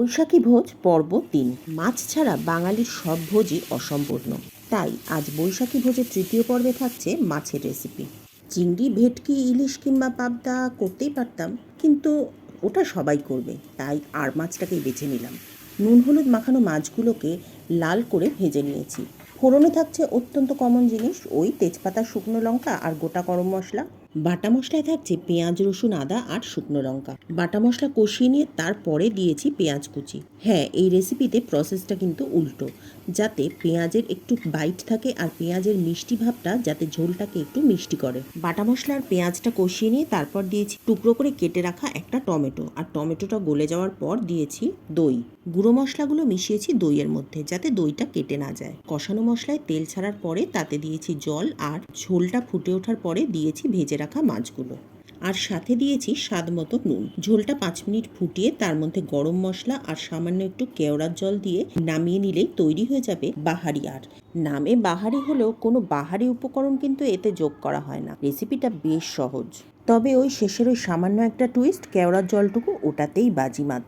বৈশাখী ভোজ পর্ব ৩। মাছ ছাড়া বাঙালির সব ভোজই অসম্পূর্ণ। তাই আজ বৈশাখী ভোজের তৃতীয় পর্বে থাকছে মাছের রেসিপি। চিংড়ি, ভেটকি, ইলিশ কিংবা পাবদা করতেই পারতাম, কিন্তু ওটা সবাই করবে, তাই আর মাছটাকেই বেছে নিলাম। নুন হলুদ মাখানো মাছগুলোকে লাল করে ভেজে নিয়েছি। ফোড়নে থাকছে অত্যন্ত কমন জিনিস, ওই তেজপাতা, শুকনো লঙ্কা আর গোটা গরম মশলা। বাটা মশলায় থাকছে পেঁয়াজ, রসুন, আদা আর শুকনো লঙ্কা। বাটা মশলা কষিয়ে নিয়ে তারপরে দিয়েছি পেঁয়াজ কুচি। হ্যাঁ, এই রেসিপিতে প্রসেসটা কিন্তু উল্টো, যাতে পেঁয়াজের একটু বাইট থাকে আর পেঁয়াজের মিষ্টি ভাবটা যাতে ঝোলটাকে একটু মিষ্টি করে। বাটা মশলা আর পেঁয়াজটা কষিয়ে নিয়ে তারপর দিয়েছি টুকরো করে কেটে রাখা একটা টমেটো, আর টমেটোটা গলে যাওয়ার পর দিয়েছি দই। গুঁড়ো মশলাগুলো মিশিয়েছি দইয়ের মধ্যে, যাতে দইটা কেটে না যায়। কষানো মশলায় তেল ছাড়ার পরে তাতে দিয়েছি জল, আর ঝোলটা ফুটে ওঠার পরে দিয়েছি ভেজে রাখা মাছগুলো, আর সাথে দিয়েছি স্বাদ মতো নুন। ঝোলটা 5 মিনিট ফুটিয়ে তার মধ্যে গরম মশলা আর সামান্য একটু কেওড়ার জল দিয়ে নামিয়ে নিলেই তৈরি হয়ে যাবে বাহারি। আর নামে বাহারি হলেও কোনো বাহারি উপকরণ কিন্তু এতে যোগ করা হয় না। রেসিপিটা বেশ সহজ, তবে ওই শেষের ওই সামান্য একটা টুইস্ট, কেওড়ার জলটুকু, ওটাতেই বাজিমাত।